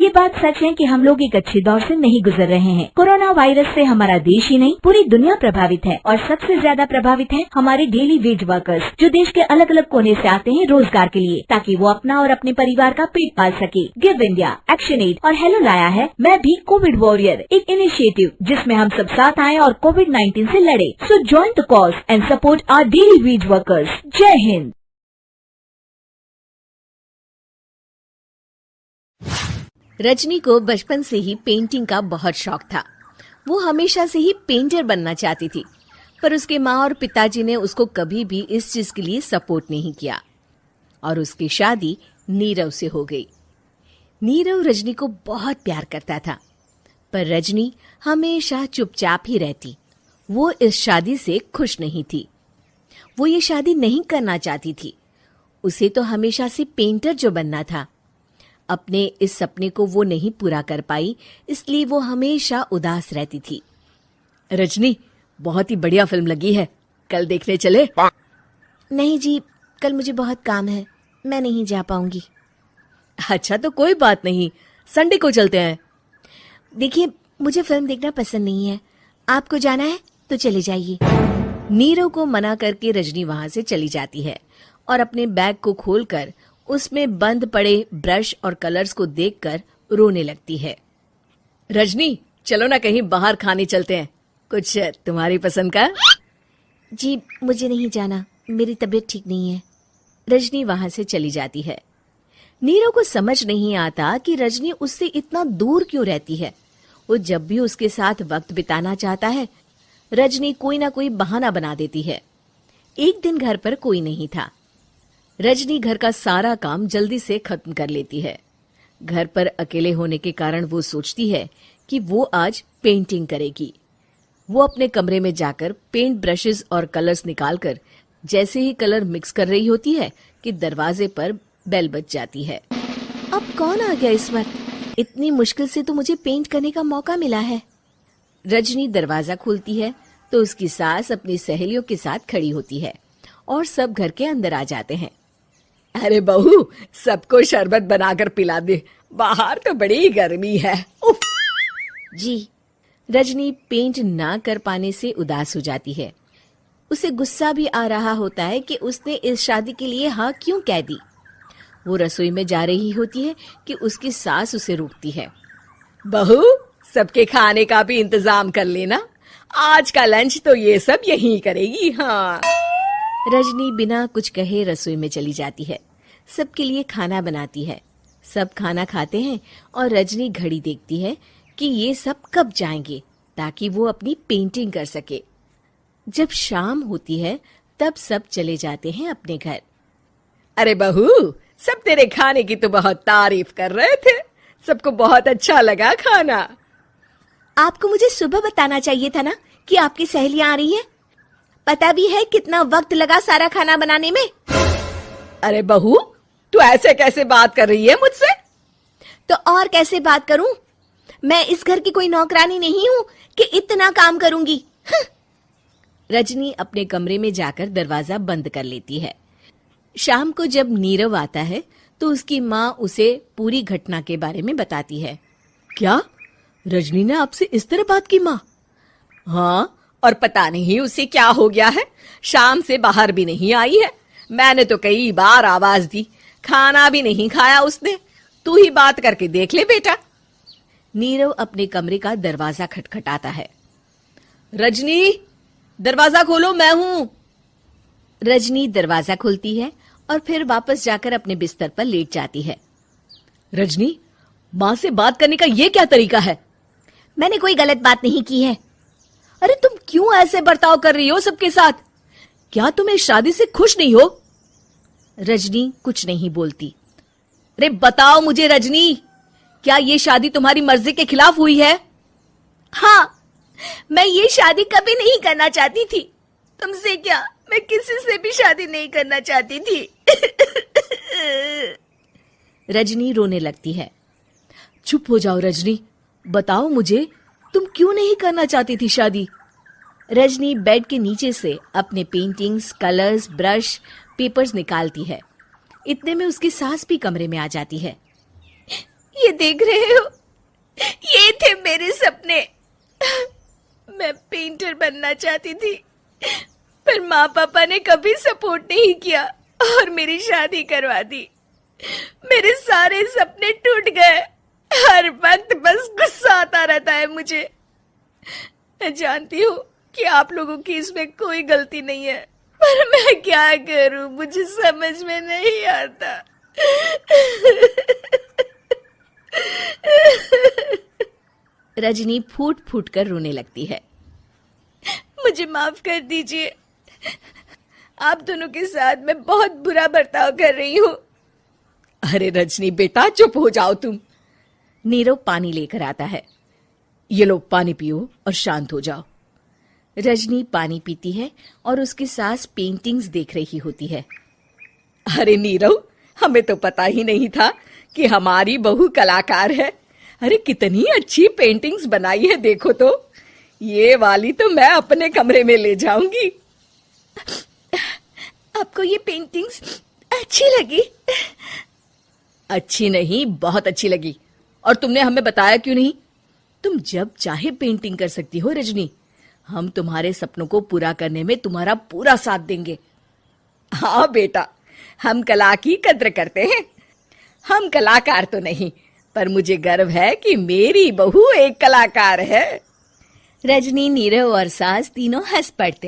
बात सच है कि हम लोग एक अच्छे दौर से नहीं गुजर रहे हैं। कोरोना वायरस से हमारा देश ही नहीं पूरी दुनिया प्रभावित है और सबसे ज्यादा प्रभावित है हमारे डेली वेज वर्कर्स, जो देश के अलग अलग कोने से आते हैं रोजगार के लिए, ताकि वो अपना और अपने परिवार का पेट पाल सके। गिव इंडिया, एक्शन एड और हेलो लाया है मैं भी कोविड वॉरियर, एक इनिशिएटिव जिसमें हम सब साथ आए और कोविड-19 से लड़े। So join the cause and support our daily wage workers. जय हिंद। रजनी को बचपन से ही पेंटिंग का बहुत शौक था। वो हमेशा से ही पेंटर बनना चाहती थी, पर उसके माँ और पिताजी ने उसको कभी भी इस चीज के लिए सपोर्ट नहीं किया और उसकी शादी नीरव से हो गई। नीरव रजनी को बहुत प्यार करता था, पर रजनी हमेशा चुपचाप ही रहती। वो इस शादी से खुश नहीं थी। वो ये शादी नहीं करना चाहती थी। उसे तो हमेशा से पेंटर जो बनना था। अपने इस सपने को वो नहीं पूरा कर पाई, इसलिए वो हमेशा उदास रहती थी। रजनी, बहुत ही बढ़िया फिल्म लगी है, कल देखने चले? नहीं जी, कल मुझे बहुत काम है, मैं नहीं जा पाऊंगी। अच्छा तो कोई बात नहीं, संडे को चलते हैं। देखिए, मुझे फिल्म देखना पसंद नहीं है। आपको जाना है तो चले जाइए। नीरव को मना करके रजनी वहां से चली जाती है और अपने बैग को खोलकर उसमें बंद पड़े ब्रश और कलर्स को देखकर रोने लगती है। रजनी, चलो ना कहीं बाहर खाने चलते हैं, कुछ तुम्हारी पसंद का। जी, मुझे नहीं जाना, मेरी तबीयत ठीक नहीं है। रजनी वहां से चली जाती है। नीरव को समझ नहीं आता कि रजनी उससे इतना दूर क्यों रहती है। वो जब भी उसके साथ वक्त बिताना चाहता है, रजनी कोई ना कोई बहाना बना देती है। एक दिन घर पर कोई नहीं था। रजनी घर का सारा काम जल्दी से खत्म कर लेती है। घर पर अकेले होने के कारण वो सोचती है कि वो आज पेंटिंग करेगी। वो अपने कमरे में जाकर पेंट ब्रशेस और कलर्स निकालकर जैसे ही कलर मिक्स कर रही होती है कि दरवाजे पर बेल बज जाती है। अब कौन आ गया इस वक्त? इतनी मुश्किल से तो मुझे पेंट करने का मौका मिला है। रजनी दरवाजा खोलती है तो उसकी सास अपनी सहेलियों के साथ खड़ी होती है और सब घर के अंदर आ जाते हैं। अरे बहू, सबको शरबत बनाकर पिला दे, बाहर तो बड़ी गर्मी है। उफ। जी। रजनी पेंट ना कर पाने से उदास हो जाती है। उसे गुस्सा भी आ रहा होता है कि उसने इस शादी के लिए हाँ क्यों कह दी। वो रसोई में जा रही होती है कि उसकी सास उसे रोकती है। बहू, सबके खाने का भी इंतजाम कर लेना, आज का लंच तो ये सब यहीं करेगी। हाँ। रजनी बिना कुछ कहे रसोई में चली जाती है। सबके लिए खाना बनाती है। सब खाना खाते हैं और रजनी घड़ी देखती है कि ये सब कब जाएंगे ताकि वो अपनी पेंटिंग कर सके। जब शाम होती है तब सब चले जाते हैं अपने घर। अरे बहू, सब तेरे खाने की तो बहुत तारीफ कर रहे थे, सबको बहुत अच्छा लगा खाना। आपको मुझे सुबह बताना चाहिए था ना कि आपकी सहेलियां आ रही हैं। पता भी है कितना वक्त लगा सारा खाना बनाने में। अरे बहू, तू ऐसे कैसे बात कर रही है मुझसे? तो और कैसे बात करूं? मैं इस घर की कोई नौकरानी नहीं हूं कि इतना काम करूंगी। रजनी अपने कमरे में जाकर दरवाजा बंद कर लेती है। शाम को जब नीरव आता है तो उसकी माँ उसे पूरी घटना के बारे में बताती है। क्या रजनी ने आपसे इस तरह बात की माँ? हाँ, और पता नहीं उसे क्या हो गया है, शाम से बाहर भी नहीं आई है। मैंने तो कई बार आवाज दी, खाना भी नहीं खाया उसने। तू ही बात करके देख ले बेटा। नीरव अपने कमरे का दरवाजा खटखटाता है। रजनी, दरवाजा खोलो, मैं हूं। रजनी दरवाजा खोलती है और फिर वापस जाकर अपने बिस्तर पर लेट जाती है। रजनी, माँ से बात करने का ये क्या तरीका है? मैंने कोई गलत बात नहीं की है। अरे तुम क्यों ऐसे बर्ताव कर रही हो सबके साथ? क्या तुम इस शादी से खुश नहीं हो? रजनी कुछ नहीं बोलती। अरे बताओ मुझे रजनी, क्या ये शादी तुम्हारी मर्जी के खिलाफ हुई है? हाँ, मैं ये शादी कभी नहीं करना चाहती थी। तुमसे क्या, मैं किसी से भी शादी नहीं करना चाहती थी। रजनी रोने लगती है। चुप हो जाओ रजनी, बताओ मुझे, तुम क्यों नहीं करना चाहती थी शादी? रजनी बेड के नीचे से अपने पेंटिंग्स, कलर्स, ब्रश, पेपर्स निकालती है। इतने में उसकी सास भी कमरे में आ जाती है। ये देख रहे हो, ये थे मेरे सपने। मैं पेंटर बनना चाहती थी, पर माँ पापा ने कभी सपोर्ट नहीं किया और मेरी शादी करवा दी। मेरे सारे सपने टूट गए। हर वक्त बस गुस्सा आता रहता है मुझे। मैं जानती हूँ कि आप लोगों की इसमें कोई गलती नहीं है, पर मैं क्या करूँ, मुझे समझ में नहीं आता। रजनी फूट फूट कर रोने लगती है। मुझे माफ कर दीजिए, आप दोनों के साथ मैं बहुत बुरा बर्ताव कर रही हूँ। अरे रजनी बेटा, चुप हो जाओ तुम। नीरव पानी लेकर आता है। ये लो पानी पियो और शांत हो जाओ। रजनी पानी पीती है और उसकी सास पेंटिंग्स देख रही होती है। अरे नीरव, हमें तो पता ही नहीं था कि हमारी बहू कलाकार है। अरे कितनी अच्छी पेंटिंग्स बनाई है, देखो तो। ये वाली तो मैं अपने कमरे में ले जाऊंगी। आपको ये पेंटिंग्स अच्छी लगी? अच्छी नहीं, बहुत अच्छी लगी। और तुमने हमें बताया क्यों नहीं? तुम जब चाहे पेंटिंग कर सकती हो रजनी। हम तुम्हारे सपनों को पूरा करने में तुम्हारा पूरा साथ देंगे। हाँ बेटा, हम कला की कद्र करते हैं। हम कलाकार तो नहीं, पर मुझे गर्व है कि मेरी बहू एक कलाकार है। रजनी, नीरव और सास तीनों हंस पड़ते हैं।